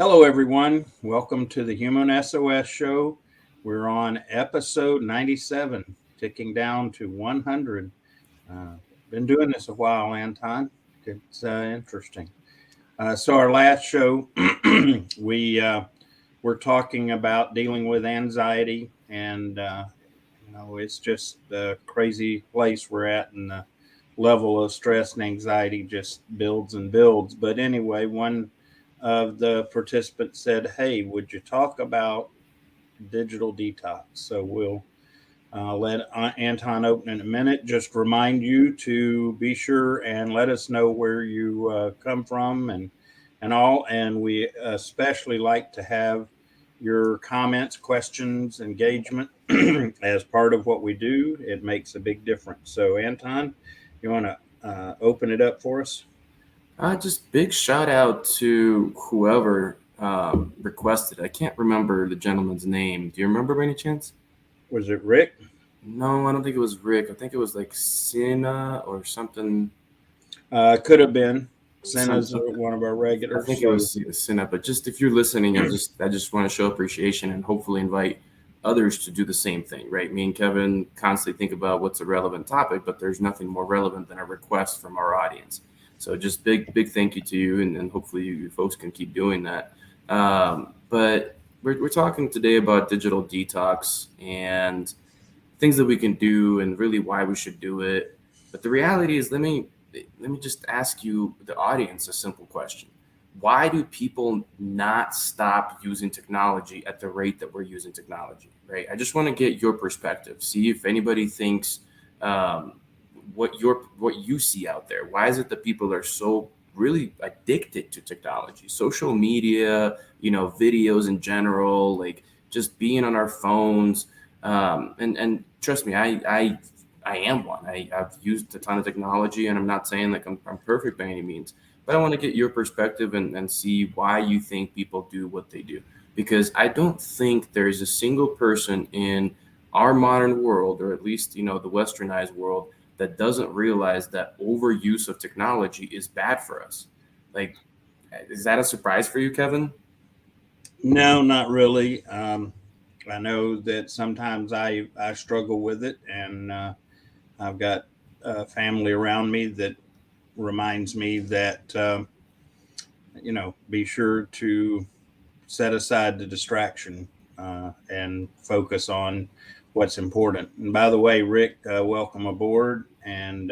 Hello, everyone. Welcome to the Human SOS Show. We're on episode 97, ticking down to 100. Uh, been doing this a while, Anton. It's interesting. So, our last show, we were talking about dealing with anxiety, and it's just a crazy place we're at, and the level of stress and anxiety just builds and builds. But anyway, one of the participants said, "Hey, would you talk about digital detox?" So we'll let Anton open in a minute. Just remind you to be sure and let us know where you come from and all. And we especially like to have your comments, questions, engagement as part of what we do. It makes a big difference. So, Anton, you want to open it up for us? Just big shout out to whoever requested. I can't remember the gentleman's name. Do you remember by any chance? Was it Rick? No, I don't think it was Rick. I think it was like Sina or something. Could have been. Senna's Something. one of our I regulars. think it So, was Sina. But just if you're listening, I just want to show appreciation and hopefully invite others to do the same thing. Right? Me and Kevin constantly think about what's a relevant topic, but there's nothing more relevant than a request from our audience. So just big thank you to you, and hopefully you folks can keep doing that. But we're talking today about digital detox and things that we can do and really why we should do it. But the reality is, let me just ask you, the audience, a simple question. Why do people not stop using technology at the rate that we're using technology, right? I just want to get your perspective. See if anybody thinks um, what you see out there. Why is it that people are so really addicted to technology, social media, videos in general, like just being on our phones? And trust me, I am one. I've used a ton of technology, and I'm not saying like I'm perfect by any means, but I want to get your perspective and see why you think people do what they do. Because I don't think there is a single person in our modern world, or at least, the westernized world, that doesn't realize that overuse of technology is bad for us. Like, is that a surprise for you, Kevin? no, not really. I know that sometimes I struggle with it, and I've got family around me that reminds me that be sure to set aside the distraction and focus on what's important. And by the way, Rick, welcome aboard. And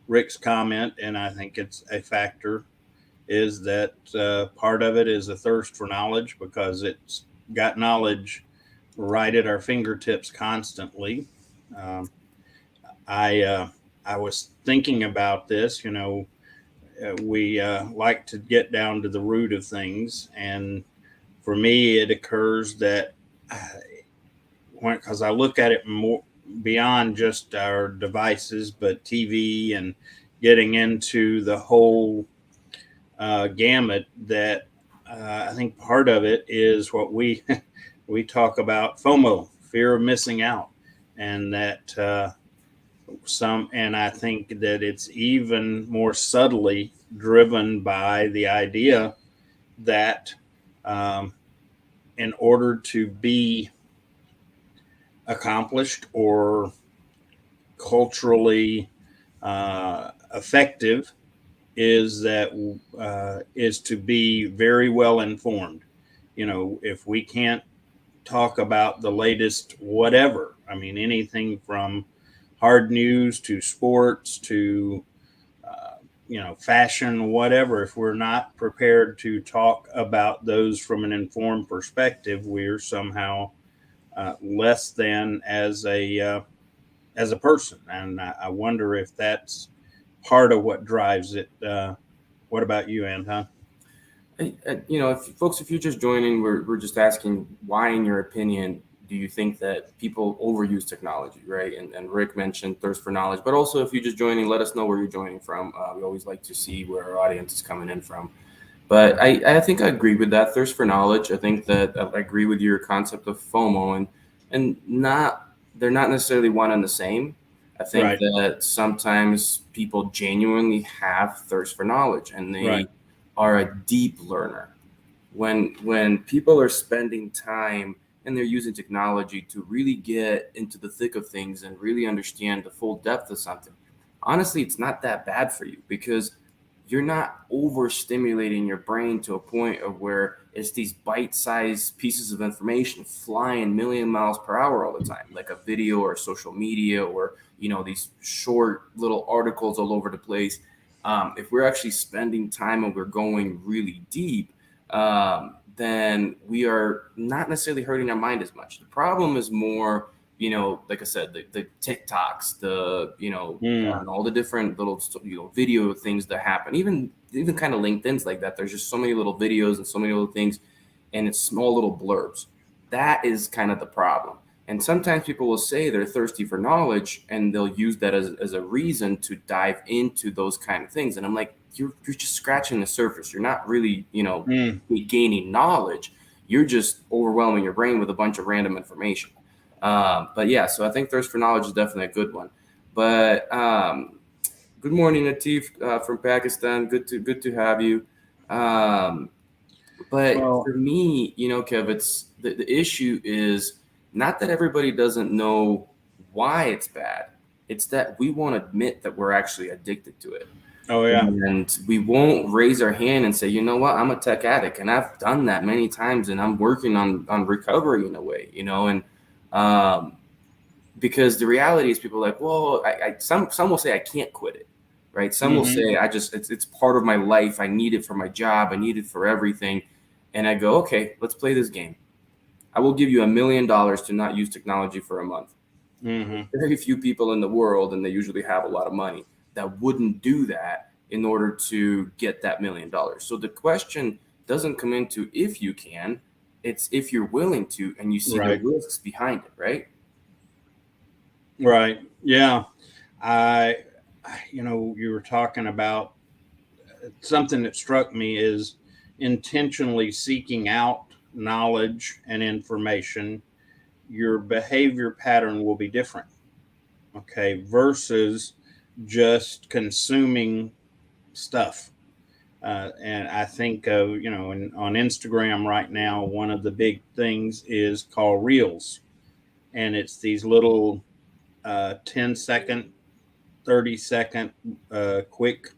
Rick's comment, and I think it's a factor, is that part of it is a thirst for knowledge because it's got knowledge right at our fingertips constantly. Um, I I was thinking about this. We like to get down to the root of things, and for me, it occurs that because I look at it more beyond just our devices, but TV and getting into the whole gamut, that I think part of it is what we we talk about FOMO, fear of missing out, and that and I think that it's even more subtly driven by the idea that um, in order to be accomplished or culturally effective is to be very well informed. If we can't talk about the latest whatever, I mean anything from hard news to sports to fashion, whatever. If we're not prepared to talk about those from an informed perspective, we're somehow less than as a person. And I wonder if that's part of what drives it. What about you, Anton? If you're just joining, we're just asking why, in your opinion, do you think that people overuse technology, right? And Rick mentioned thirst for knowledge, but also if you're just joining, let us know where you're joining from. We always like to see where our audience is coming in from. But I think I agree with that thirst for knowledge. I think that I agree with your concept of FOMO, and not they're not necessarily one and the same. I think Right, that sometimes people genuinely have thirst for knowledge and right, they are a deep learner. when people are spending time and they're using technology to really get into the thick of things and really understand the full depth of something, honestly, it's not that bad for you because you're not overstimulating your brain to a point of where it's these bite-sized pieces of information flying million miles per hour all the time, like a video or social media or these short little articles all over the place. If we're actually spending time and we're going really deep, then we are not necessarily hurting our mind as much. The problem is more, like I said, the TikToks, and all the different little, video things that happen, even kind of LinkedIn's like that. There's just so many little videos and so many little things, and it's small little blurbs. That is kind of the problem. And sometimes people will say they're thirsty for knowledge and they'll use that as a reason to dive into those kind of things. And I'm like, you're just scratching the surface. You're not really, gaining knowledge. You're just overwhelming your brain with a bunch of random information. But yeah, so I think thirst for knowledge is definitely a good one. But good morning, Atif from Pakistan. Good to have you. But for me, Kev, it's the issue is not that everybody doesn't know why it's bad. It's that we won't admit that we're actually addicted to it. Oh, yeah. And we won't raise our hand and say, you know what, I'm a tech addict. And I've done that many times and I'm working on recovery in a way, and because the reality is people are like, well, some will say I can't quit it, right? Some will say it's part of my life. I need it for my job. I need it for everything. And I go, okay, let's play this game. I will give you $1 million to not use technology for a month. Very few people in the world, and they usually have a lot of money, that wouldn't do that in order to get that $1 million. So the question doesn't come into if you can, it's if you're willing to, and you see the risks behind it, right? Right. Yeah. You were talking about something that struck me is intentionally seeking out knowledge and information. Your behavior pattern will be different. Okay. Versus just consuming stuff. And I think of, on Instagram right now, one of the big things is called Reels. And it's these little 10-second, 30-second quick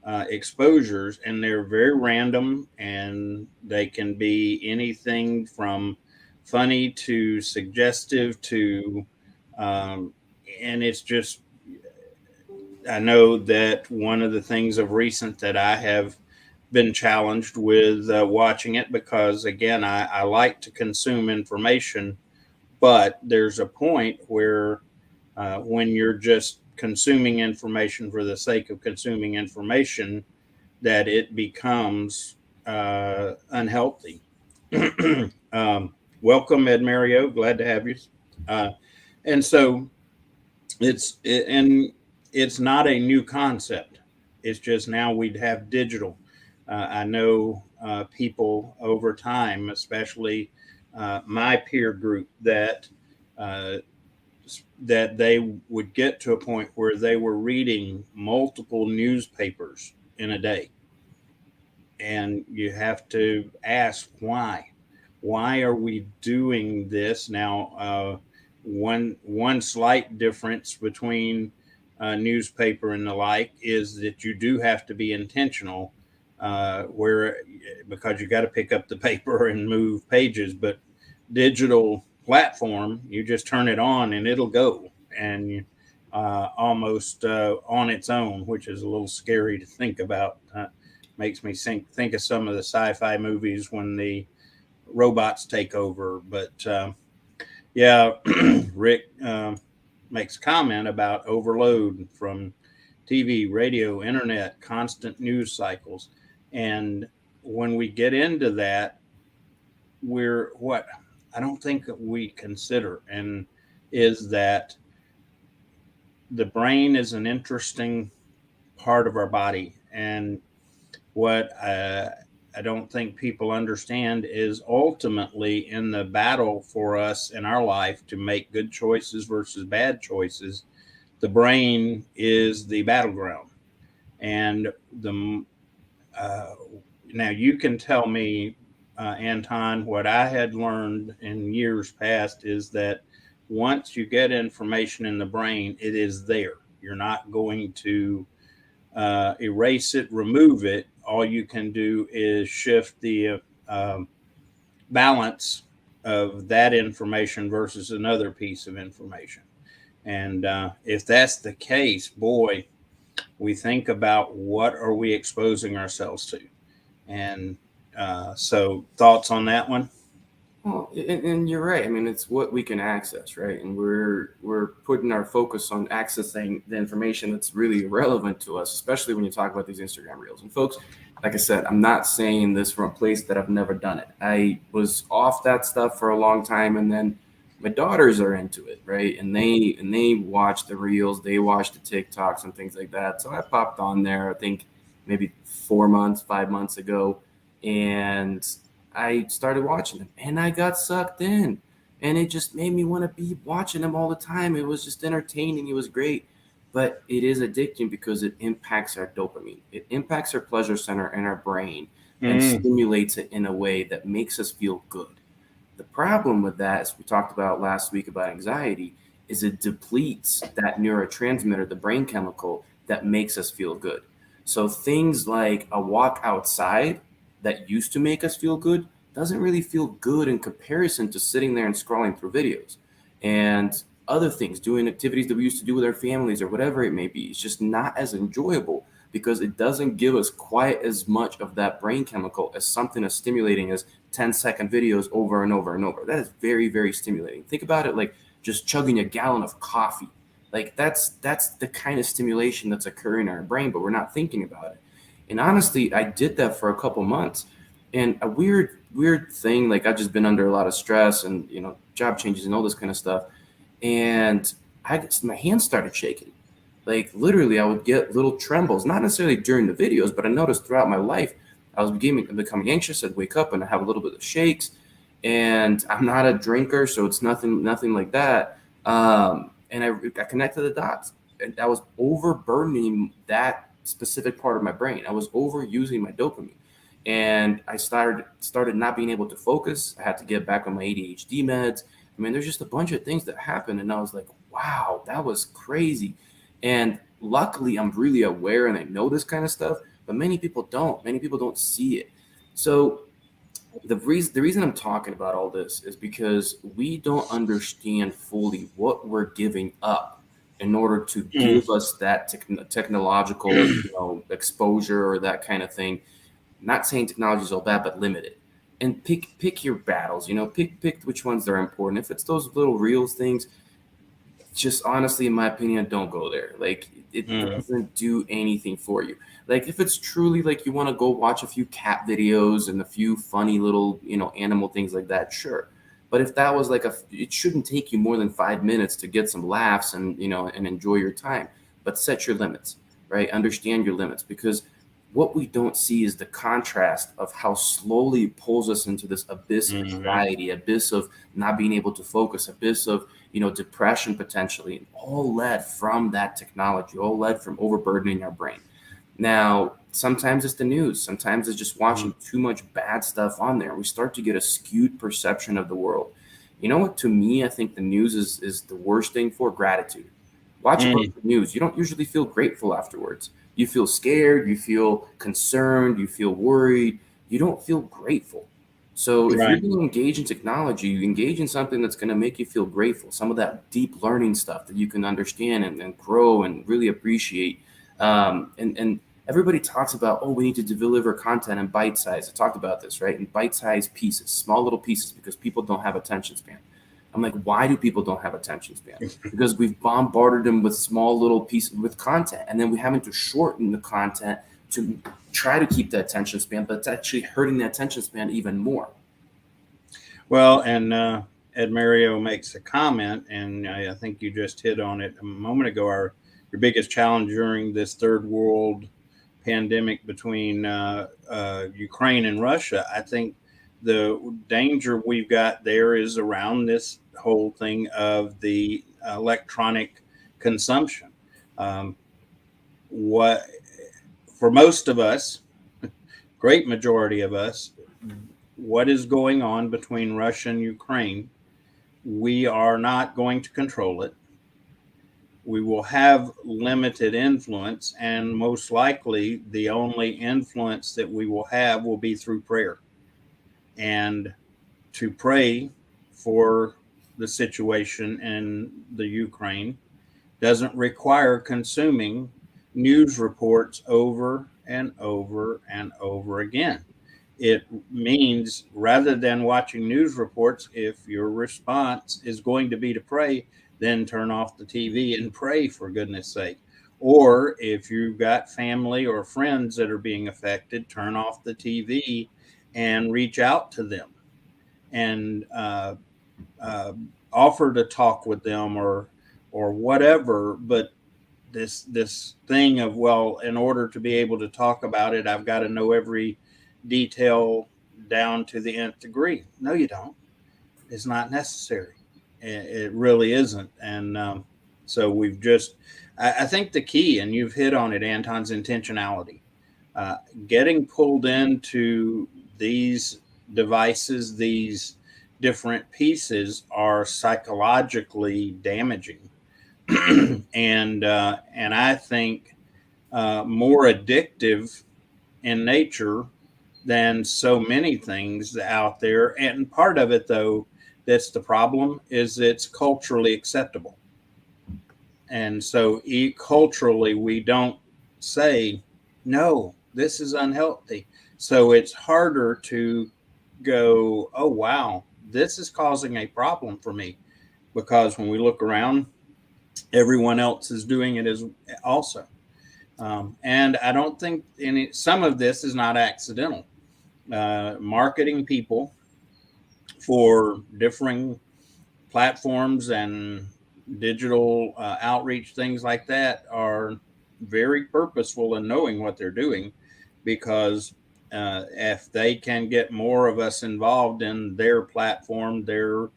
exposures. And they're very random. And they can be anything from funny to suggestive to, and it's just, I know that one of the things of recent that I have been challenged with watching it, because again, I like to consume information, but there's a point where when you're just consuming information for the sake of consuming information, that it becomes unhealthy. Welcome, Ed Mario. Glad to have you. And so it's not a new concept. It's just now we'd have digital. I know people over time, especially my peer group, that they would get to a point where they were reading multiple newspapers in a day. And you have to ask why. Why are we doing this now? One slight difference between newspaper and the like is that you do have to be intentional, because you got to pick up the paper and move pages. But digital platform, you just turn it on and it'll go, and almost on its own, which is a little scary to think about. Makes me think of some of the sci-fi movies when the robots take over. But yeah, Rick makes comment about overload from TV, radio, internet, constant news cycles. And when we get into that, what I don't think that we consider, and is that the brain is an interesting part of our body. And what I don't think people understand is ultimately in the battle for us in our life to make good choices versus bad choices, the brain is the battleground. And now you can tell me Anton, what I had learned in years past is that once you get information in the brain, it is there. You're not going to erase it, remove it. All you can do is shift the balance of that information versus another piece of information. And if that's the case, boy, we think about what are we exposing ourselves to. And so thoughts on that one? Well, and you're right. I mean, it's what we can access, right? And we're putting our focus on accessing the information that's really relevant to us, especially when you talk about these Instagram reels. And folks, like I said, I'm not saying this from a place that I've never done it. I was off that stuff for a long time, and then my daughters are into it, right? And they watch the reels, they watch the TikToks and things like that. So I popped on there, I think maybe 4 months, 5 months ago, and I started watching them and I got sucked in, and it just made me want to be watching them all the time. It was just entertaining. It was great, but it is addicting because it impacts our dopamine. It impacts our pleasure center in our brain and stimulates it in a way that makes us feel good. The problem with that, as we talked about last week about anxiety, is it depletes that neurotransmitter, the brain chemical that makes us feel good. So things like a walk outside that used to make us feel good doesn't really feel good in comparison to sitting there and scrolling through videos and other things, doing activities that we used to do with our families or whatever it may be. It's just not as enjoyable because it doesn't give us quite as much of that brain chemical as something as stimulating as 10-second videos over and over and over. That is very, very stimulating. Think about it like just chugging a gallon of coffee. Like that's the kind of stimulation that's occurring in our brain, but we're not thinking about it. And honestly, I did that for a couple months. And a weird thing, like I've just been under a lot of stress and, job changes and all this kind of stuff. And my hands started shaking. Like literally, I would get little trembles, not necessarily during the videos, but I noticed throughout my life, I was becoming anxious. I'd wake up and I have a little bit of shakes. And I'm not a drinker, so it's nothing like that. And I connected the dots. And I was overburdening that specific part of my brain. I was overusing my dopamine, and I started not being able to focus. I had to get back on my ADHD meds. I mean, there's just a bunch of things that happened, and I was like, wow, that was crazy. And luckily, I'm really aware and I know this kind of stuff, but many people don't. Many people don't see it. So the reason I'm talking about all this is because we don't understand fully what we're giving up in order to give us that technological exposure or that kind of thing. Not saying technology is all bad, but limit it and pick your battles. Pick which ones are important. If it's those little reels things, just honestly, in my opinion, don't go there. Like it doesn't do anything for you. Like if it's truly like you want to go watch a few cat videos and a few funny little, animal things like that, sure. But if that was like it shouldn't take you more than 5 minutes to get some laughs and, and enjoy your time. But set your limits, right? Understand your limits, because what we don't see is the contrast of how slowly it pulls us into this abyss of anxiety, abyss of not being able to focus, abyss of, depression potentially, and all led from that technology, all led from overburdening our brain. Now, sometimes it's the news. Sometimes it's just watching too much bad stuff on there. We start to get a skewed perception of the world. You know what? To me, I think the news is the worst thing for gratitude. Watch a bunch of news. You don't usually feel grateful afterwards. You feel scared. You feel concerned. You feel worried. You don't feel grateful. So if you're going to engage in technology, you engage in something that's going to make you feel grateful. Some of that deep learning stuff that you can understand and grow and really appreciate. And everybody talks about, oh, we need to deliver content in bite size. I talked about this, right? In bite size pieces, small little pieces, because people don't have attention span. I'm like, why do people don't have attention span? Because we've bombarded them with small little pieces with content, and then we're having to shorten the content to try to keep the attention span, but it's actually hurting the attention span even more. Well, and Ed Mario makes a comment, and I think you just hit on it a moment ago. Your biggest challenge during this third world pandemic between Ukraine and Russia, I think the danger we've got there is around this whole thing of the electronic consumption. What for most of us, great majority of us, what is going on between Russia and Ukraine. We are not going to control it. We will have limited influence, and most likely the only influence that we will have will be through prayer. And to pray for the situation in the Ukraine doesn't require consuming news reports over and over and over again. It means rather than watching news reports, if your response is going to be to pray, then turn off the TV and pray, for goodness sake. Or if you've got family or friends that are being affected, turn off the TV and reach out to them and uh, offer to talk with them or whatever. But this thing of, well, in order to be able to talk about it, I've got to know every detail down to the nth degree. No, you don't. It's not necessary. It really isn't. And so we've just, I think the key, and you've hit on it, Anton's intentionality. Getting pulled into these devices, these different pieces are psychologically damaging. And I think more addictive in nature than so many things out there. And part of it, though, that's the problem, is it's culturally acceptable. And so culturally, we don't say, no, this is unhealthy. So it's harder to go, oh, wow, this is causing a problem for me. Because when we look around, everyone else is doing it as also. And I don't think some of this is not accidental. Marketing people for differing platforms and digital outreach, things like that, are very purposeful in knowing what they're doing, because if they can get more of us involved in their platform, their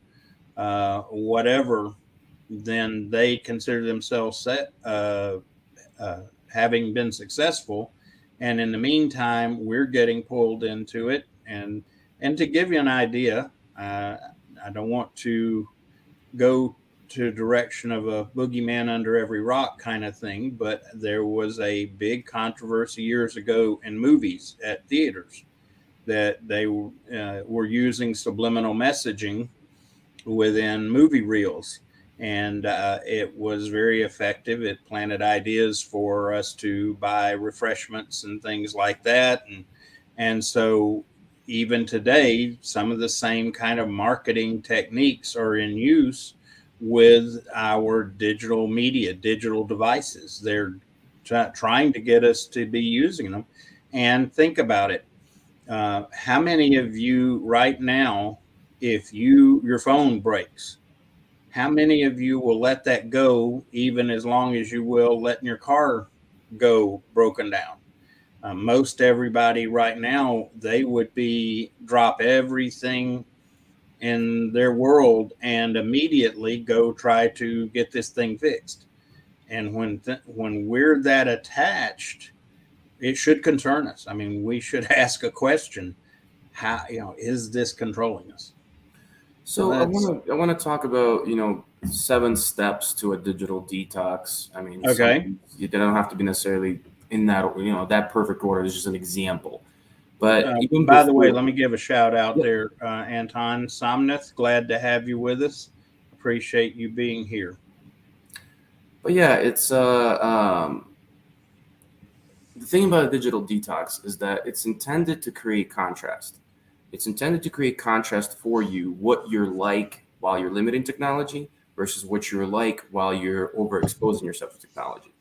whatever, then they consider themselves having been successful. And in the meantime, we're getting pulled into it. And to give you an idea, I don't want to go to direction of a boogeyman under every rock kind of thing, but there was a big controversy years ago in movies at theaters that they were using subliminal messaging within movie reels. And it was very effective. It planted ideas for us to buy refreshments and things like that. And so even today, some of the same kind of marketing techniques are in use with our digital media, digital devices. They're trying to get us to be using them. And think about it. How many of you right now, if your phone breaks, how many of you will let that go, even as long as you will letting your car go broken down? Most everybody right now, they would drop everything in their world and immediately go try to get this thing fixed. And when we're that attached, it should concern us. I mean, we should ask a question: how, is this controlling us? So I want to talk about 7 steps to a digital detox. I mean, okay. They don't have to be necessarily in that that perfect order. It's just an example. But even by the way, let me give a shout out there, Anton Somnath. Glad to have you with us. Appreciate you being here. But yeah, it's the thing about a digital detox is that it's intended to create contrast. It's intended to create contrast for you, what you're like while you're limiting technology versus what you're like while you're overexposing yourself to technology.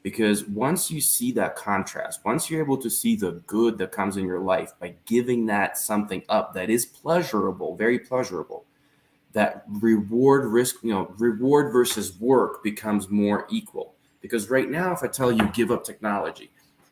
Because once you see that contrast, once you're able to see the good that comes in your life by giving that something up that is pleasurable, very pleasurable, that reward versus work becomes more equal. Because right now, if I tell you give up technology,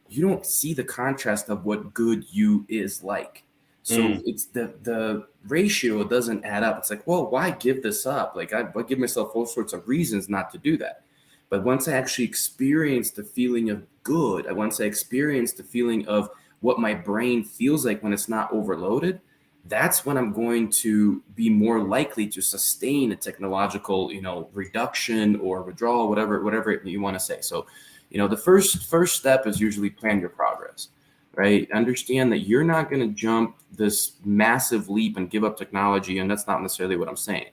you don't see the contrast of what good you is like. So it's the ratio doesn't add up. It's like, well, why give this up? Like I give myself all sorts of reasons not to do that. But once I actually experience the feeling of good, once I experience the feeling of what my brain feels like when it's not overloaded, that's when I'm going to be more likely to sustain a technological, reduction or withdrawal, whatever you want to say. So, the first step is usually plan your progress, right? Understand that you're not going to jump this massive leap and give up technology, and that's not necessarily what I'm saying.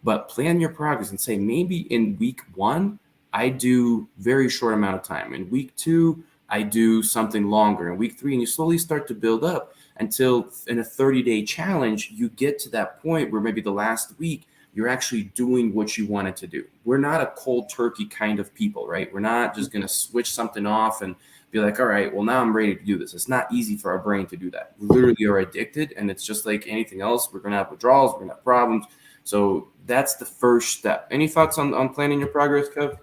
But plan your progress and say, maybe in week 1, I do very short amount of time. In week 2, I do something longer. In week 3, and you slowly start to build up until in a 30-day challenge, you get to that point where maybe the last week you're actually doing what you wanted to do. We're not a cold turkey kind of people, right? We're not just going to switch something off and be like, all right, well, now I'm ready to do this. It's not easy for our brain to do that. We literally are addicted, and it's just like anything else. We're going to have withdrawals. We're going to have problems. So that's the first step. Any thoughts on planning your progress, Kev?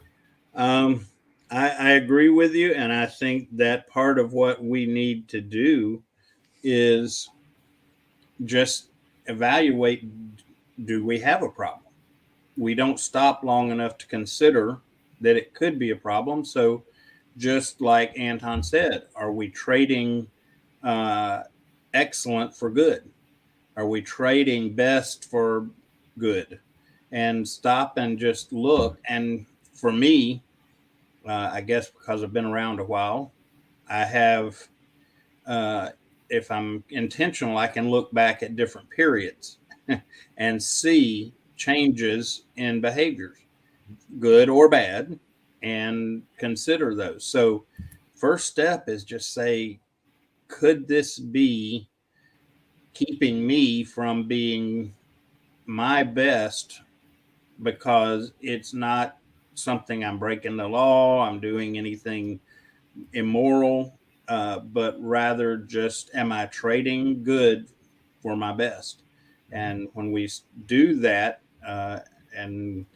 I agree with you. And I think that part of what we need to do is just evaluate, do we have a problem? We don't stop long enough to consider that it could be a problem. So just like Anton said, are we trading excellent for good? Are we trading best for good? And stop and just look. And for me, I guess because I've been around a while, I have, if I'm intentional, I can look back at different periods and see changes in behaviors, good or bad, and consider those. So, first step is just say, could this be keeping me from being my best, because it's not something I'm breaking the law, I'm doing anything immoral, but rather just, am I trading good for my best? And when we do that, and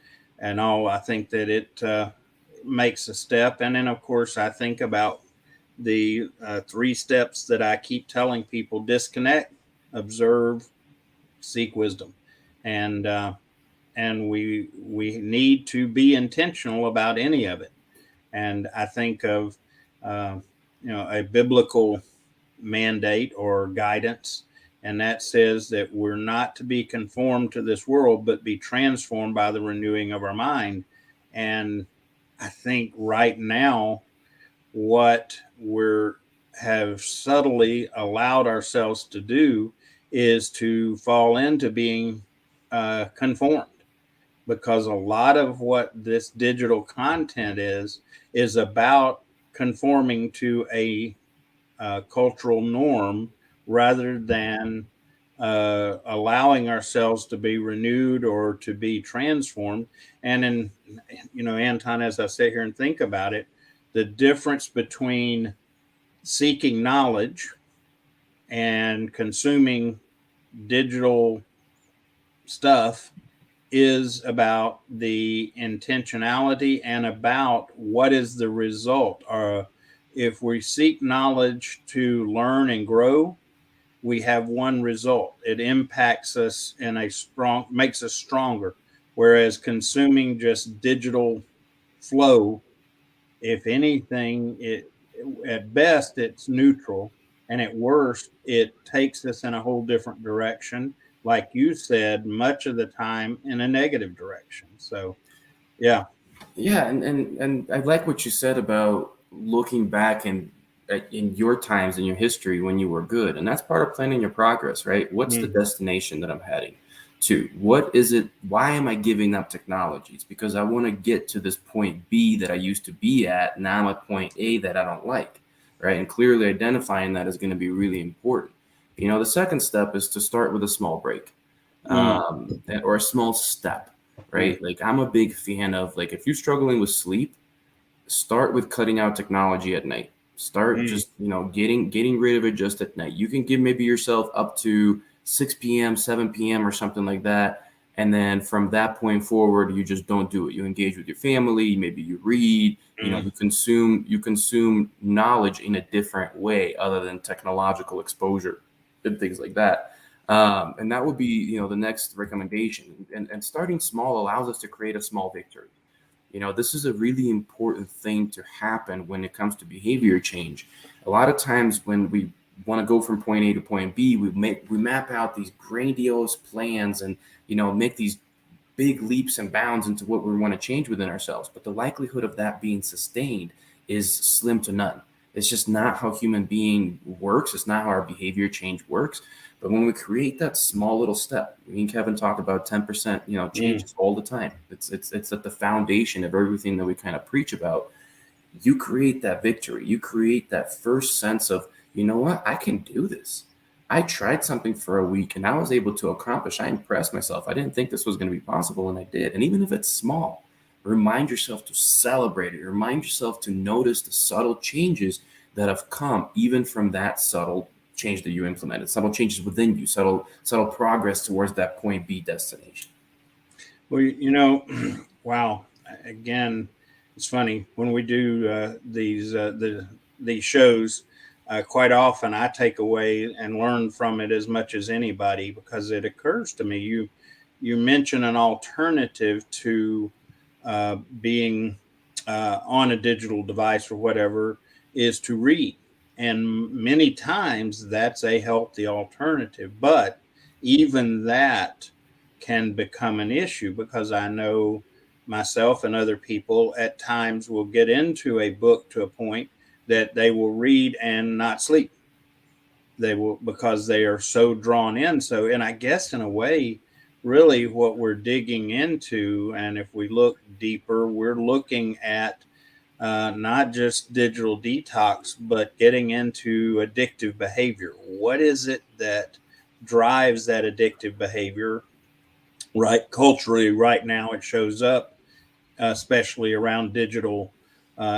all, I think that it makes a step. And then, of course, I think about the 3 steps that I keep telling people: disconnect, observe, seek wisdom. And we need to be intentional about any of it. And I think of a biblical mandate or guidance, and that says that we're not to be conformed to this world, but be transformed by the renewing of our mind. And I think right now, what we're have subtly allowed ourselves to do is to fall into being conformed, because a lot of what this digital content is about conforming to a cultural norm, rather than allowing ourselves to be renewed or to be transformed. And in, Anton, as I sit here and think about it, the difference between seeking knowledge and consuming digital stuff is about the intentionality and about what is the result. If we seek knowledge to learn and grow, we have one result. It impacts us in makes us stronger. Whereas consuming just digital flow, if anything, at best it's neutral, and at worst it takes us in a whole different direction, like you said, much of the time in a negative direction. So yeah. And I like what you said about looking back and in your times in your history when you were good, and that's part of planning your progress, right? What's the destination that I'm heading to? What is it? Why am I giving up technologies? Because I want to get to this point B that I used to be at. Now I'm at point A that I don't like, right? And clearly identifying that is going to be really important. The second step is to start with a small break, or a small step, right? Like, I'm a big fan of, like, if you're struggling with sleep, start with cutting out technology at night. Start just, getting rid of it just at night. You can give maybe yourself up to 6 p.m., 7 p.m. or something like that. And then from that point forward, you just don't do it. You engage with your family. Maybe you read, you consume knowledge in a different way other than technological exposure and things like that. And that would be, the next recommendation. And starting small allows us to create a small victory. This is a really important thing to happen when it comes to behavior change. A lot of times when want to go from point A to point B, we map out these grandiose plans and, make these big leaps and bounds into what we want to change within ourselves. But the likelihood of that being sustained is slim to none. It's just not how human being works. It's not how our behavior change works. But when we create that small little step, me and Kevin talk about 10%, changes all the time. It's at the foundation of everything that we kind of preach about. You create that victory. You create that first sense of, you know what, I can do this. I tried something for a week and I was able to accomplish. I impressed myself. I didn't think this was going to be possible, and I did. And even if it's small, remind yourself to celebrate it. Remind yourself to notice the subtle changes that have come even from that subtle change that you implemented, subtle changes within you, subtle progress towards that point B destination. Well, wow. Again, it's funny when we do these shows. Quite often, I take away and learn from it as much as anybody, because it occurs to me. You mention an alternative to being on a digital device or whatever, is to read, and many times that's a healthy alternative. But even that can become an issue, because I know myself and other people at times will get into a book to a point that they will read and not sleep. They will, because they are so drawn in. So, and I guess in a way, really what we're digging into, and if we look deeper, we're looking at not just digital detox, but getting into addictive behavior. What is it that drives that addictive behavior? Right, culturally, right now, it shows up, especially around digital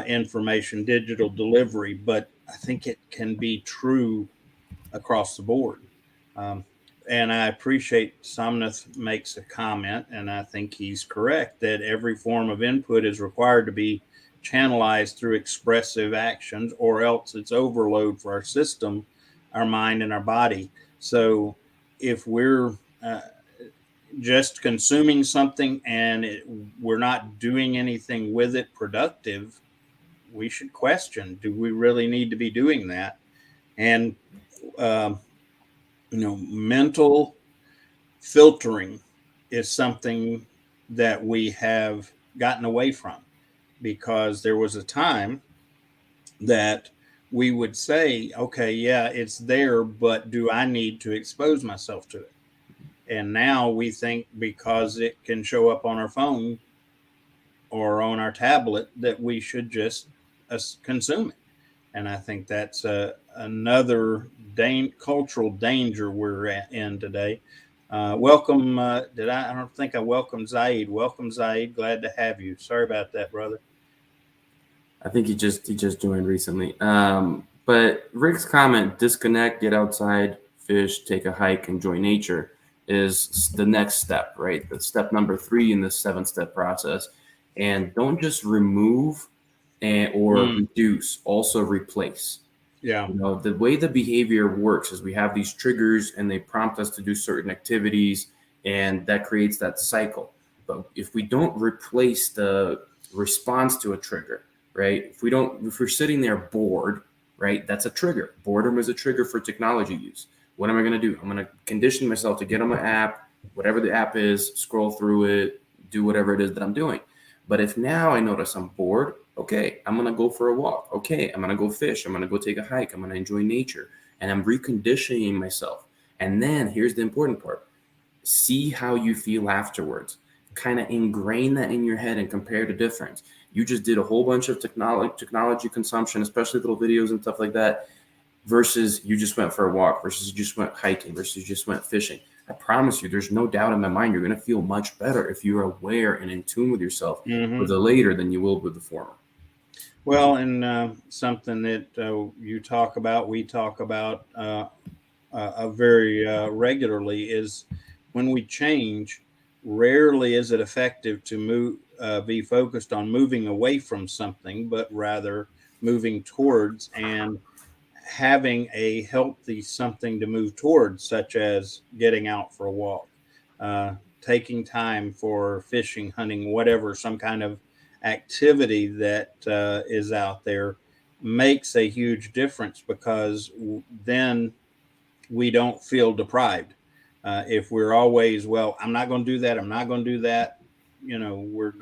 information, digital delivery. But I think it can be true across the board. Um, and I appreciate Somnath makes a comment, and I think he's correct, that every form of input is required to be channelized through expressive actions, or else it's overload for our system, our mind, and our body. So if we're just consuming something and we're not doing anything with it productive, we should question, do we really need to be doing that? And um, mental filtering is something that we have gotten away from, because there was a time that we would say, okay, yeah, it's there, but do I need to expose myself to it? And now we think because it can show up on our phone or on our tablet that we should just consume it. And I think that's another cultural danger we're in today. Welcome. I don't think I welcomed Zaid. Welcome, Zaid. Glad to have you. Sorry about that, brother. I think he just joined recently. But Rick's comment, disconnect, get outside, fish, take a hike, enjoy nature, is the next step, right? That's step number 3 in this 7-step process. And don't just remove or reduce, also replace. Yeah. The way the behavior works is we have these triggers and they prompt us to do certain activities, and that creates that cycle. But if we don't replace the response to a trigger, right? If we're sitting there bored, right? That's a trigger. Boredom is a trigger for technology use. What am I going to do? I'm going to condition myself to get on my app, whatever the app is, scroll through it, do whatever it is that I'm doing. But if now I notice I'm bored, okay, I'm going to go for a walk. Okay, I'm going to go fish. I'm going to go take a hike. I'm going to enjoy nature. And I'm reconditioning myself. And then here's the important part. See how you feel afterwards. Kind of ingrain that in your head and compare the difference. You just did a whole bunch of technology consumption, especially little videos and stuff like that, versus you just went for a walk, versus you just went hiking, versus you just went fishing. I promise you, there's no doubt in my mind you're going to feel much better if you're aware and in tune with yourself with the later than you will with the former. Well, and something that you talk about, we talk about very regularly, is when we change, rarely is it effective to be focused on moving away from something, but rather moving towards and having a healthy something to move towards, such as getting out for a walk, taking time for fishing, hunting, whatever, some kind of activity that is out there. makes a huge difference, because then we don't feel deprived. If we're always, well, I'm not going to do that, I'm not going to do that, we're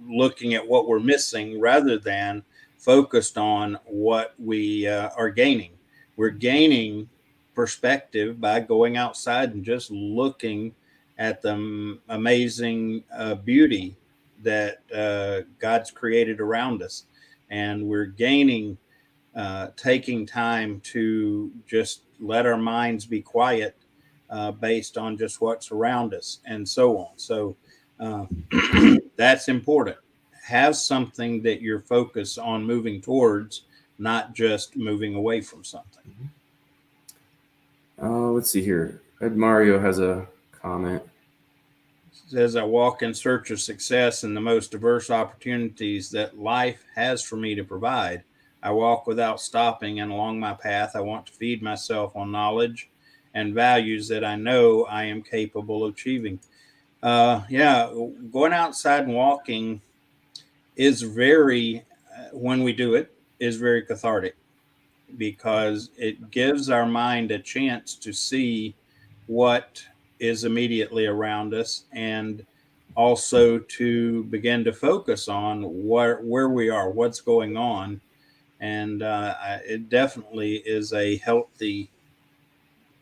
looking at what we're missing rather than focused on what we are gaining. We're gaining perspective by going outside and just looking at the amazing beauty that God's created around us. And we're gaining, taking time to just let our minds be quiet, based on just what's around us and so on. So uh, that's important. Have something that you're focused on moving towards, not just moving away from something. Let's see here. Ed Mario has a comment. It says, I walk in search of success in the most diverse opportunities that life has for me to provide. I walk without stopping, and along my path, I want to feed myself on knowledge and values that I know I am capable of achieving. Yeah, going outside and walking is very, when we do it, is very cathartic, because it gives our mind a chance to see what is immediately around us, and also to begin to focus on where we are, what's going on. And it definitely is a healthy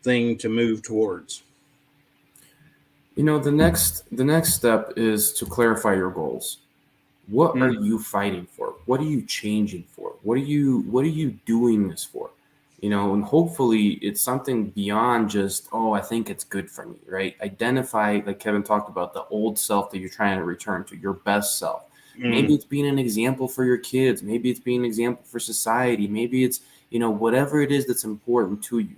thing to move towards. The next step is to clarify your goals. What are you fighting for? What are you changing for? What are you doing this for? And hopefully it's something beyond just, oh, I think it's good for me, right? Identify, like Kevin talked about, the old self that you're trying to return to, your best self. Maybe it's being an example for your kids. Maybe it's being an example for society. Maybe it's, whatever it is that's important to you.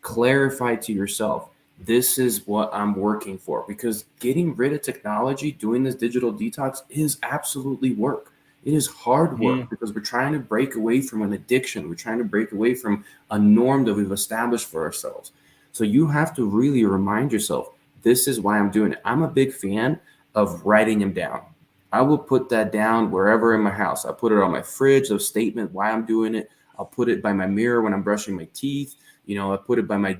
Clarify to yourself, this is what I'm working for, because getting rid of technology, doing this digital detox is absolutely work. It is hard work because we're trying to break away from an addiction. We're trying to break away from a norm that we've established for ourselves. So you have to really remind yourself, this is why I'm doing it. I'm a big fan of writing them down. I will put that down wherever in my house. I put it on my fridge, a statement why I'm doing it. I'll put it by my mirror when I'm brushing my teeth. I put it by my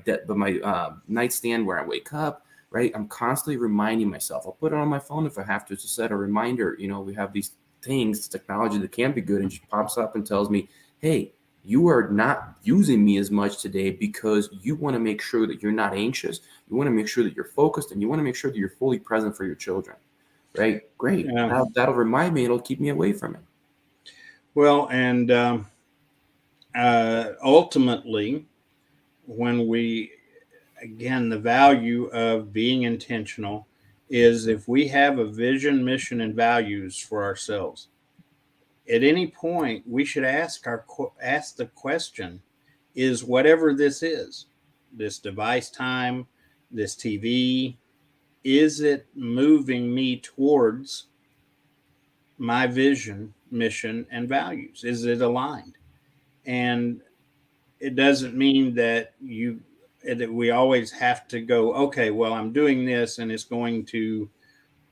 nightstand where I wake up, right? I'm constantly reminding myself. I'll put it on my phone if I have to set a reminder. We have these things, technology that can be good, and just pops up and tells me, hey, you are not using me as much today because you want to make sure that you're not anxious. You want to make sure that you're focused, and you want to make sure that you're fully present for your children, right? Great. Yeah. That'll remind me. It'll keep me away from it. Well, and ultimately, when we, again, the value of being intentional is, if we have a vision, mission, and values for ourselves, at any point we should ask the question, is whatever this is, this device time, this TV, is it moving me towards my vision, mission, and values? Is it aligned? And it doesn't mean that we always have to go, okay, well, I'm doing this and it's going to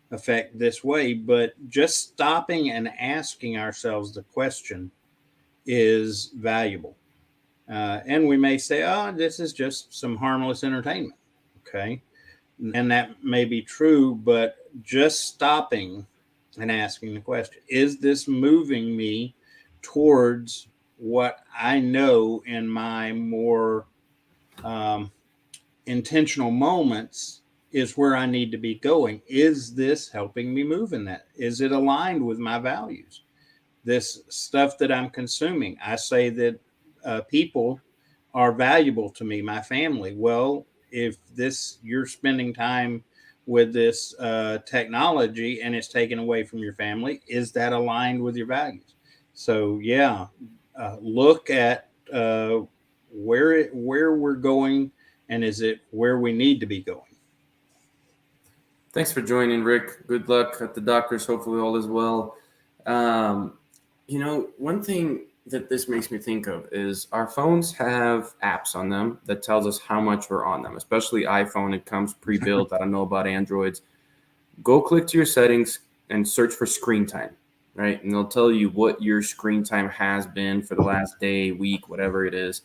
affect this way. But just stopping and asking ourselves the question is valuable. And we may say, oh, this is just some harmless entertainment. Okay. And that may be true, but just stopping and asking the question, is this moving me towards what I know in my more intentional moments is where I need to be going? Is this helping me move in that? Is it aligned with my values? This stuff that I'm consuming, I say that people are valuable to me, my family. Well, if you're spending time with this technology and it's taken away from your family, is that aligned with your values? So yeah, look at where we're going, and is it where we need to be going? Thanks for joining, Rick. Good luck at the doctors. Hopefully all is well. One thing that this makes me think of is our phones have apps on them that tells us how much we're on them, especially iPhone. It comes pre-built. I don't know about Androids. Go click to your settings and search for screen time. right? And they'll tell you what your screen time has been for the last day, week, whatever it is.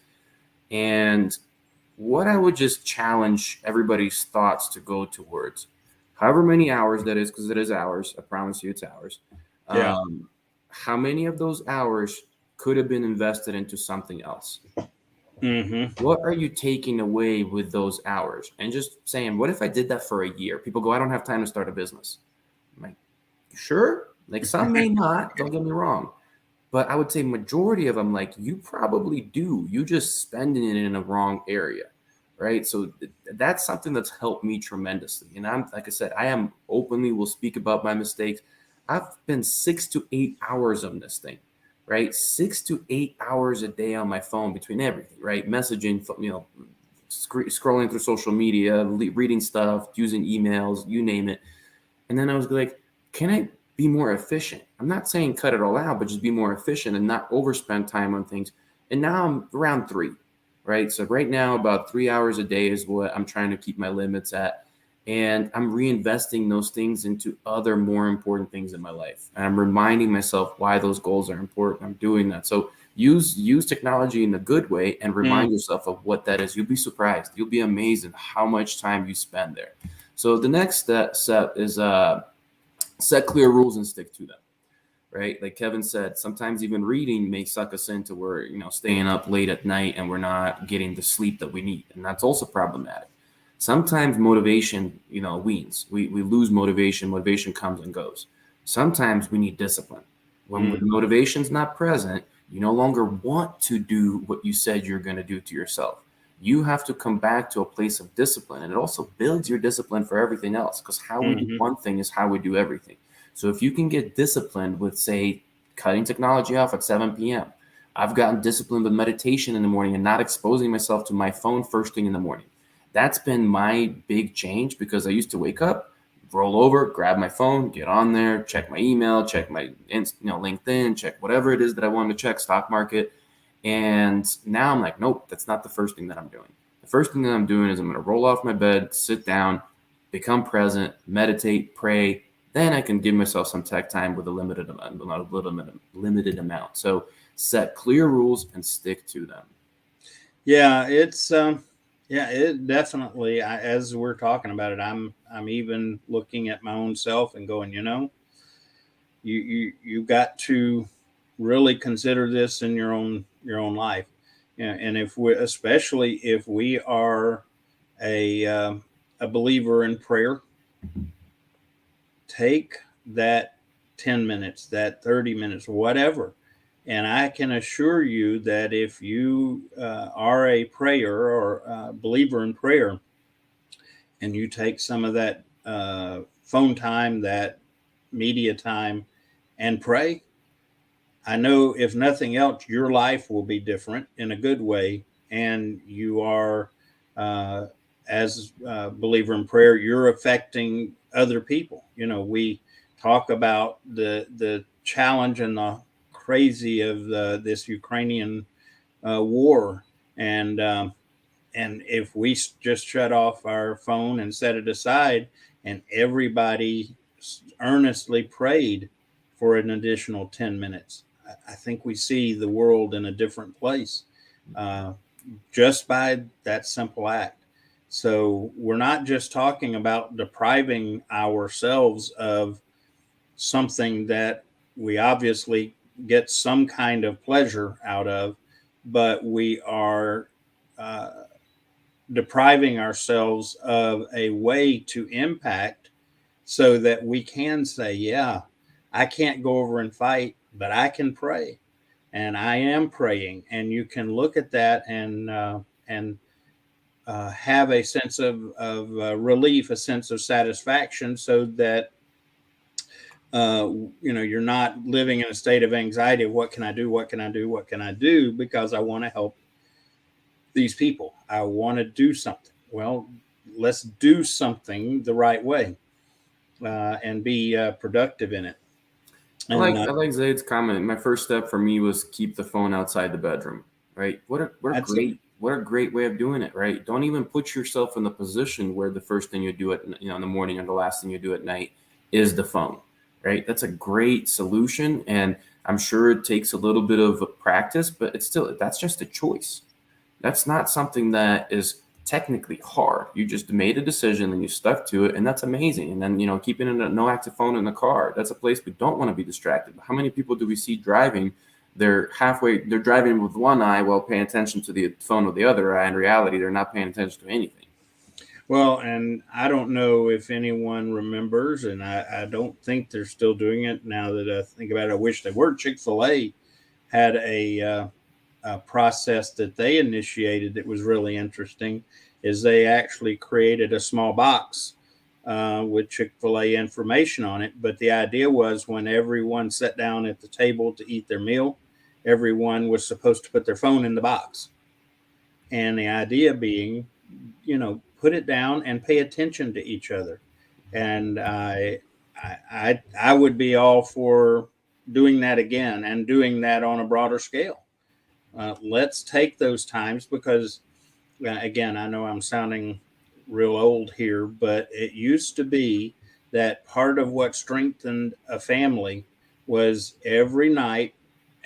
And what I would just challenge everybody's thoughts to go towards, however many hours that is, because it is hours. I promise you, it's hours. Yeah. How many of those hours could have been invested into something else? Mm-hmm. What are you taking away with those hours? And just saying, what if I did that for a year? People go, I don't have time to start a business. I'm like, sure. Like some may not, don't get me wrong. But I would say majority of them, like you probably do. You just spending it in a wrong area, right? So that's something that's helped me tremendously. And I'm, like I said, I am openly will speak about my mistakes. I've been 6 to 8 hours on this thing, right? 6 to 8 hours a day on my phone between everything, right? Messaging, scrolling through social media, reading stuff, using emails, you name it. And then I was like, can I be more efficient? I'm not saying cut it all out, but just be more efficient and not overspend time on things. And now I'm around 3, right? So right now, about 3 hours a day is what I'm trying to keep my limits at. And I'm reinvesting those things into other more important things in my life. And I'm reminding myself why those goals are important. I'm doing that. So use technology in a good way and Mm. remind yourself of what that is. You'll be surprised. You'll be amazed at how much time you spend there. So the next step is set clear rules and stick to them, right? Like Kevin said, sometimes even reading may suck us into where, staying up late at night and we're not getting the sleep that we need. And that's also problematic. Sometimes motivation, weans. We lose motivation. Motivation comes and goes. Sometimes we need discipline. When the motivation's not present, you no longer want to do what you said you're going to do to yourself. You have to come back to a place of discipline. And it also builds your discipline for everything else, because how we do one thing is how we do everything. So if you can get disciplined with, say, cutting technology off at 7 p.m., I've gotten disciplined with meditation in the morning and not exposing myself to my phone first thing in the morning. That's been my big change, because I used to wake up, roll over, grab my phone, get on there, check my email, check my LinkedIn, check whatever it is that I wanted to check, stock market. And now I'm like, nope, that's not the first thing that I'm doing. The first thing that I'm doing is I'm going to roll off my bed, sit down, become present, meditate, pray. Then I can give myself some tech time with a limited amount. So set clear rules and stick to them. Yeah, it definitely. As we're talking about it, I'm even looking at my own self and going, you got to really consider this in your own life. And if we, especially if we are a a believer in prayer, take that 10 minutes, that 30 minutes, whatever. And I can assure you that if you are a prayer or a believer in prayer, and you take some of that phone time, that media time, and pray, I know if nothing else, your life will be different in a good way. And you are, uh, as a believer in prayer, you're affecting other people. We talk about the challenge and the crazy of this Ukrainian war, and if we just shut off our phone and set it aside, and everybody earnestly prayed for an additional 10 minutes, I think we see the world in a different place uh, just by that simple act. So we're not just talking about depriving ourselves of something that we obviously get some kind of pleasure out of, but we are uh, depriving ourselves of a way to impact, so that we can say, yeah, I can't go over and fight, but I can pray, and I am praying. And you can look at that and have a sense of relief, a sense of satisfaction, so that you're not living in a state of anxiety of what can I do, what can I do, what can I do, because I want to help these people. I want to do something. Well, let's do something the right way and be productive in it. I And like I like Zaid's comment. My first step for me was keep the phone outside the bedroom. Right? that's it. What a great way of doing it. Right? Don't even put yourself in the position where the first thing you do in the morning or the last thing you do at night is the phone. right? That's a great solution. And I'm sure it takes a little bit of practice, but that's just a choice. That's not something that is technically hard. You just made a decision and you stuck to it, and that's amazing. And then, keeping a no active phone in the car, that's a place we don't want to be distracted. How many people do we see driving? They're driving with one eye while paying attention to the phone with the other eye. In reality, they're not paying attention to anything. Well, and I don't know if anyone remembers, and I don't think they're still doing it now that I think about it. I wish they were. Chick-fil-A had a process that they initiated that was really interesting. Is they actually created a small box with Chick-fil-A information on it. But the idea was when everyone sat down at the table to eat their meal, everyone was supposed to put their phone in the box. And the idea being, put it down and pay attention to each other. And I would be all for doing that again and doing that on a broader scale. Let's take those times because, again, I know I'm sounding real old here, but it used to be that part of what strengthened a family was every night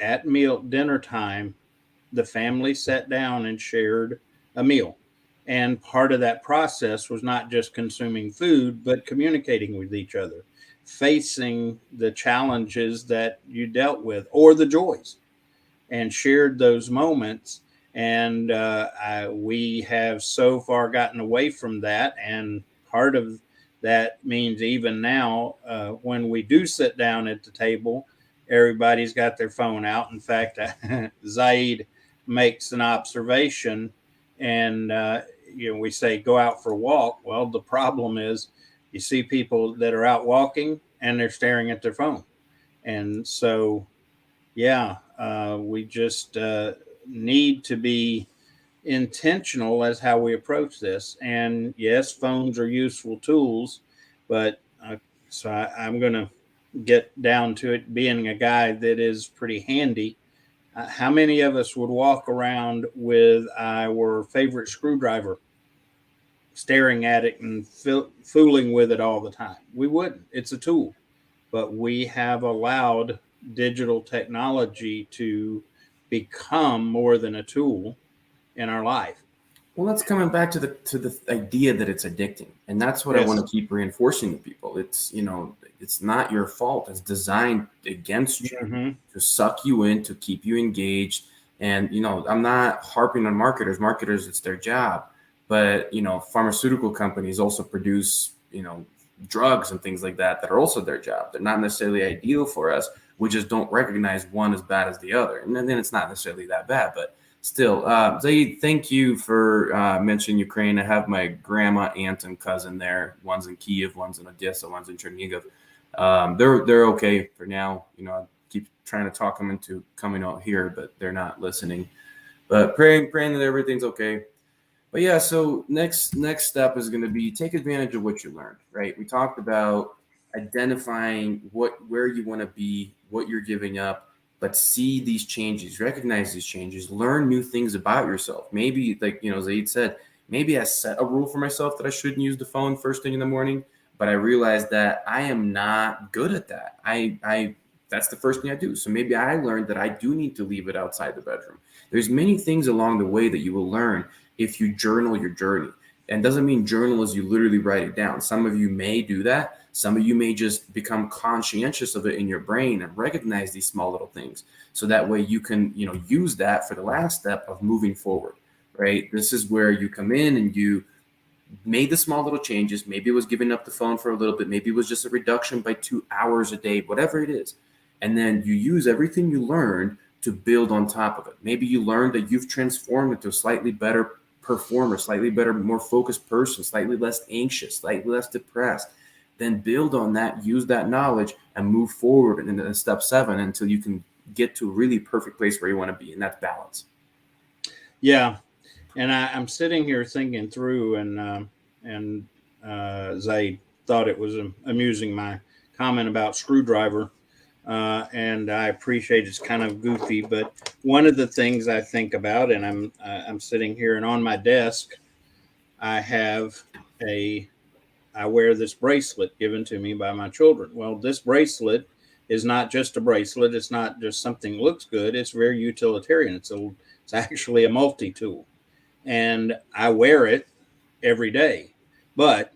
at dinner time, the family sat down and shared a meal. And part of that process was not just consuming food, but communicating with each other, facing the challenges that you dealt with or the joys, and shared those moments. And we have so far gotten away from that. And part of that means even now, when we do sit down at the table, everybody's got their phone out. In fact, Zaid makes an observation, and we say go out for a walk. Well, the problem is you see people that are out walking and they're staring at their phone. And so we just need to be intentional as how we approach this. And yes, phones are useful tools, but I'm going to get down to it. Being a guy that is pretty handy, how many of us would walk around with our favorite screwdriver, staring at it and fooling with it all the time? We wouldn't. It's a tool, but we have allowed digital technology to become more than a tool in our life. Well, that's coming back to the idea that it's addicting, and that's what I want to keep reinforcing to people. It's it's not your fault. It's designed against you to suck you in, to keep you engaged. And I'm not harping on marketers. Marketers, it's their job, but pharmaceutical companies also produce drugs and things like that are also their job. They're not necessarily ideal for us. We just don't recognize one as bad as the other, and then it's not necessarily that bad, but. Still, Zaid, thank you for mentioning Ukraine. I have my grandma, aunt, and cousin there. One's in Kiev, one's in Odessa, one's in Chernihiv. They're okay for now. I keep trying to talk them into coming out here, but they're not listening. But praying that everything's okay. But yeah, so next step is going to be take advantage of what you learned. Right? We talked about identifying where you want to be, what you're giving up. But see these changes, recognize these changes, learn new things about yourself. Maybe, like Zaid said, maybe I set a rule for myself that I shouldn't use the phone first thing in the morning, but I realized that I am not good at that. I that's the first thing I do. So maybe I learned that I do need to leave it outside the bedroom. There's many things along the way that you will learn if you journal your journey. And doesn't mean journal as you literally write it down. Some of you may do that. Some of you may just become conscientious of it in your brain and recognize these small little things. So that way you can, use that for the last step of moving forward, right? This is where you come in and you made the small little changes. Maybe it was giving up the phone for a little bit. Maybe it was just a reduction by 2 hours a day, whatever it is. And then you use everything you learned to build on top of it. Maybe you learned that you've transformed into a slightly better performer, slightly better, more focused person, slightly less anxious, slightly less depressed. Then build on that, use that knowledge, and move forward into step 7 until you can get to a really perfect place where you want to be, and that's balance. Yeah, and I'm sitting here thinking through, and Zaid thought it was amusing my comment about screwdriver, and I appreciate it's kind of goofy, but one of the things I think about, and I'm sitting here, and on my desk, I have a I wear this bracelet given to me by my children. Well, this bracelet is not just a bracelet. It's not just something that looks good. It's very utilitarian. It's actually a multi-tool, and I wear it every day. But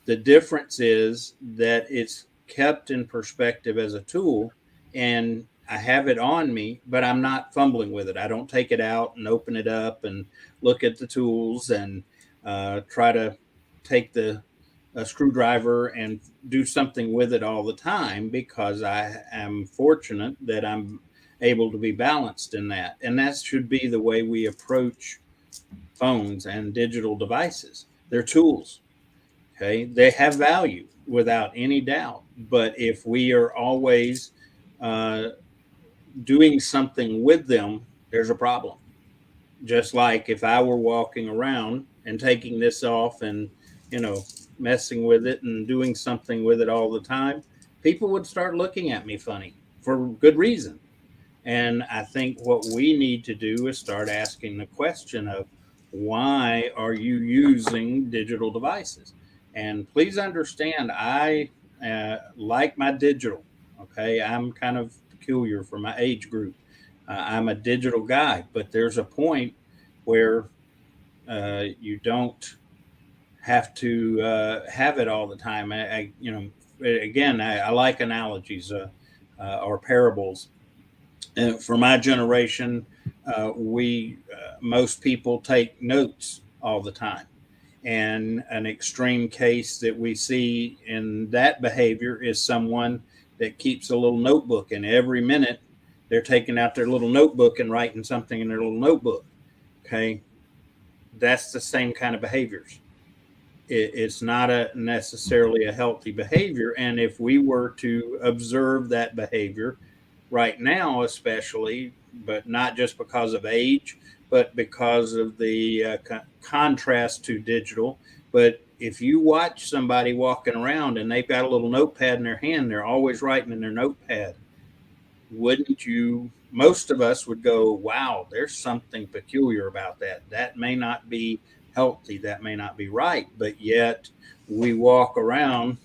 the difference is that it's kept in perspective as a tool, and I have it on me, but I'm not fumbling with it. I don't take it out and open it up and look at the tools and try to take the a screwdriver and do something with it all the time, because I am fortunate that I'm able to be balanced in that. And that should be the way we approach phones and digital devices. They're tools. Okay. They have value without any doubt. But if we are always uh, doing something with them, there's a problem. Just like if I were walking around and taking this off and, you know, messing with it and doing something with it all the time, people would start looking at me funny for good reason. And I think what we need to do is start asking the question of, why are you using digital devices? And please understand, I like my digital. Okay. I'm kind of peculiar for my age group. I'm a digital guy, but there's a point where you don't have to have it all the time. Again, I like analogies or parables. For my generation, we most people take notes all the time. And an extreme case that we see in that behavior is someone that keeps a little notebook, and every minute they're taking out their little notebook and writing something in their little notebook. Okay. That's the same kind of behaviors. It's not necessarily a healthy behavior. And if we were to observe that behavior right now, especially, but not just because of age, but because of the contrast to digital. But if you watch somebody walking around and they've got a little notepad in their hand, they're always writing in their notepad, wouldn't you? Most of us would go, wow, there's something peculiar about that. That may not be healthy. That may not be right. But yet we walk around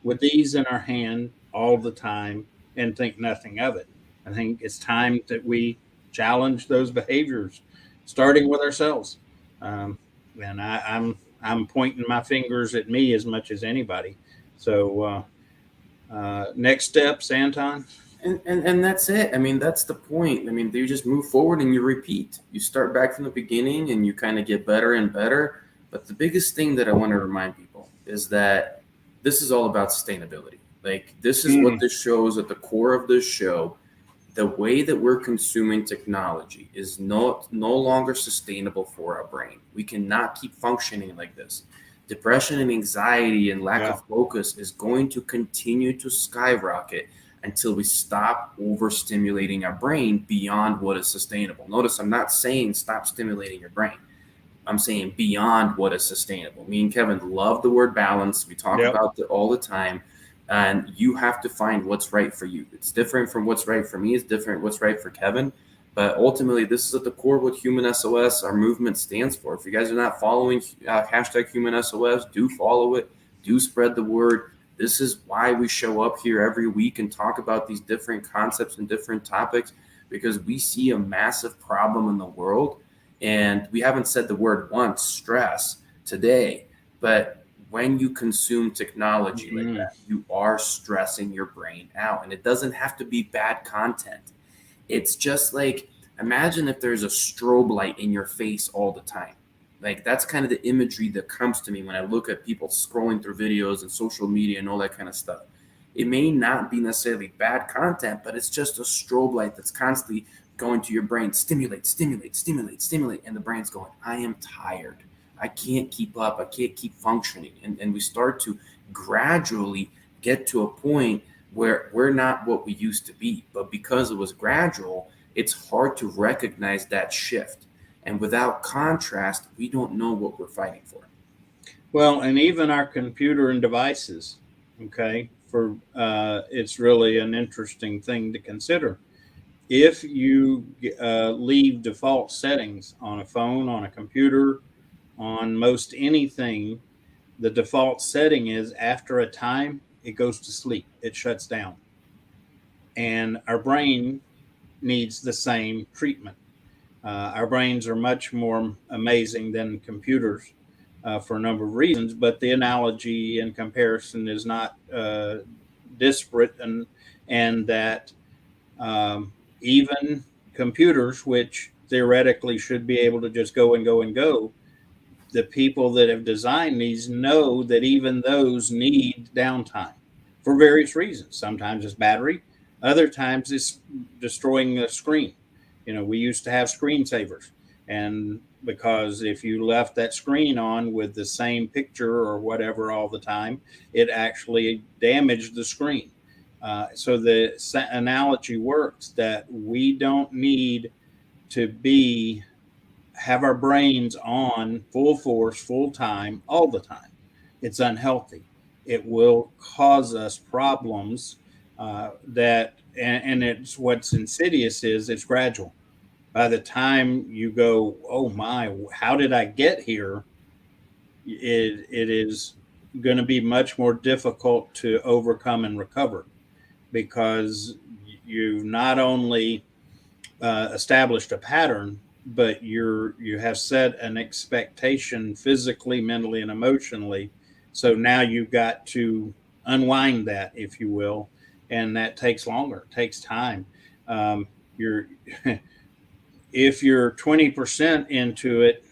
with these in our hand all the time and think nothing of it. I think it's time that we challenge those behaviors, starting with ourselves. Um, and I'm pointing my fingers at me as much as anybody. So next steps, Anton. And that's it. I mean, that's the point. I mean, you just move forward and you repeat. You start back from the beginning and you kind of get better and better. But the biggest thing that I want to remind people is that this is all about sustainability. Like, this is what this show is at the core of this show. The way that we're consuming technology is no longer sustainable for our brain. We cannot keep functioning like this. Depression and anxiety and lack of focus is going to continue to skyrocket until we stop overstimulating our brain beyond what is sustainable. Notice I'm not saying stop stimulating your brain. I'm saying beyond what is sustainable. Me and Kevin love the word balance. We talk about it all the time. And you have to find what's right for you. It's different from what's right for me. It's different what's right for Kevin. But ultimately, this is at the core of what Human SOS, our movement, stands for. If you guys are not following hashtag Human SOS, do follow it. Do spread the word. This is why we show up here every week and talk about these different concepts and different topics, because we see a massive problem in the world. And we haven't said the word once, stress, today. But when you consume technology like that, you are stressing your brain out. And it doesn't have to be bad content. It's just like, imagine if there's a strobe light in your face all the time. Like, that's kind of the imagery that comes to me when I look at people scrolling through videos and social media and all that kind of stuff. It may not be necessarily bad content, but it's just a strobe light that's constantly going to your brain, stimulate, stimulate, stimulate, stimulate. And the brain's going, I am tired. I can't keep up. I can't keep functioning. And we start to gradually get to a point where we're not what we used to be. But because it was gradual, it's hard to recognize that shift. And without contrast, we don't know what we're fighting for. Well, and even our computer and devices, okay, it's really an interesting thing to consider. If you leave default settings on a phone, on a computer, on most anything, the default setting is after a time, it goes to sleep, it shuts down. And our brain needs the same treatment. Our brains are much more amazing than computers for a number of reasons, but the analogy and comparison is not disparate, and that even computers, which theoretically should be able to just go and go and go, the people that have designed these know that even those need downtime for various reasons. Sometimes it's battery, other times it's destroying the screen. We used to have screensavers, and because if you left that screen on with the same picture or whatever all the time, it actually damaged the screen. So the analogy works that we don't need to have our brains on full force, full time, all the time. It's unhealthy. It will cause us problems and it's what's insidious is it's gradual. By the time you go, oh my, how did I get here? It is going to be much more difficult to overcome and recover, because you've not only established a pattern, but you have set an expectation physically, mentally, and emotionally. So now you've got to unwind that, if you will, and that takes longer, takes time. You're if you're 20% into it,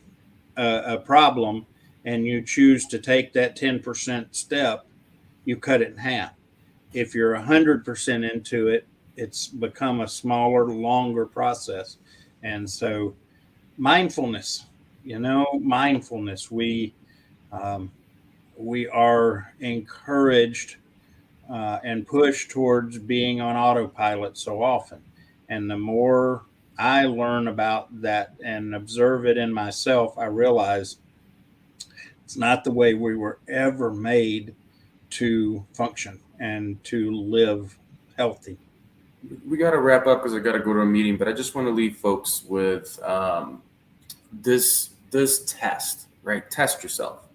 a problem, and you choose to take that 10% step, you cut it in half. If you're 100% into it, it's become a smaller, longer process. And so mindfulness, mindfulness, we are encouraged and pushed towards being on autopilot so often. And the more I learn about that and observe it in myself, I realize it's not the way we were ever made to function and to live healthy. We got to wrap up because I got to go to a meeting, but I just want to leave folks with this test, right? Test yourself.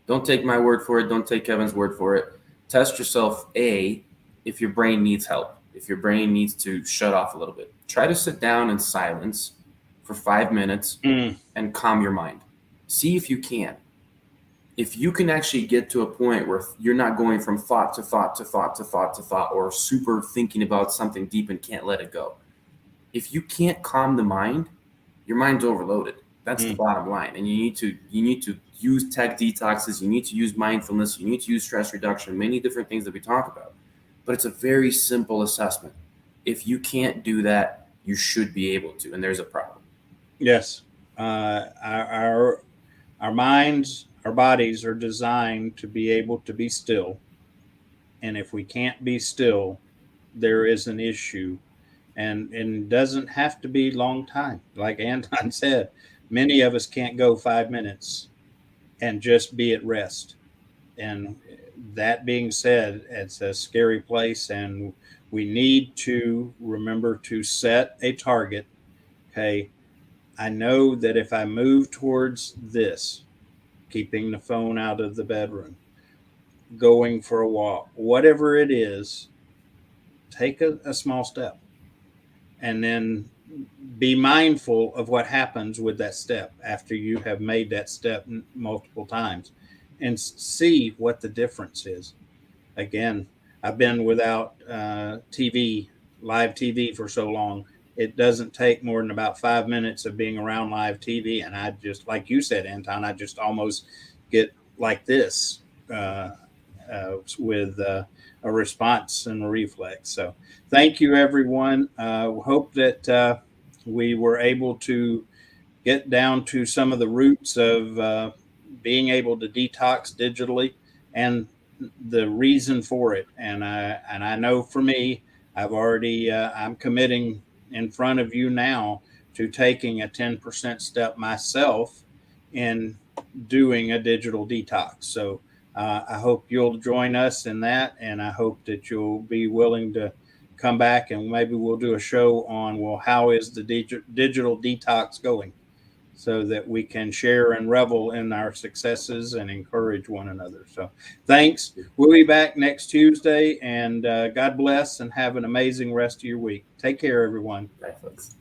Don't take my word for it. Don't take Kevin's word for it. Test yourself, if your brain needs help, if your brain needs to shut off a little bit. Try to sit down in silence for 5 minutes and calm your mind. See if you can. If you can actually get to a point where you're not going from thought to thought to thought to thought to thought, or super thinking about something deep and can't let it go. If you can't calm the mind, your mind's overloaded. That's the bottom line. And you need to use tech detoxes. You need to use mindfulness. You need to use stress reduction, many different things that we talk about. But it's a very simple assessment. If you can't do that, you should be able to, and there's a problem. Yes. Our minds, our bodies are designed to be able to be still. And if we can't be still, there is an issue. And it doesn't have to be long time. Like Anton said, many of us can't go 5 minutes and just be at rest. And that being said, it's a scary place, and we need to remember to set a target. Okay, I know that if I move towards this, keeping the phone out of the bedroom, going for a walk, whatever it is, take a small step, and then be mindful of what happens with that step after you have made that step multiple times, and see what the difference is. Again, I've been without live TV for so long. It doesn't take more than about 5 minutes of being around live TV, and I just, like you said, Anton, I just almost get like this with a response and a reflex. So thank you, everyone. Hope that we were able to get down to some of the roots of being able to detox digitally and the reason for it. And I know for me, I'm committing in front of you now to taking a 10% step myself in doing a digital detox. So I hope you'll join us in that, and I hope that you'll be willing to come back, and maybe we'll do a show on, well, how is the digital detox going? so that we can share and revel in our successes and encourage one another. So thanks. We'll be back next Tuesday, and God bless and have an amazing rest of your week. Take care, everyone. Bye, folks.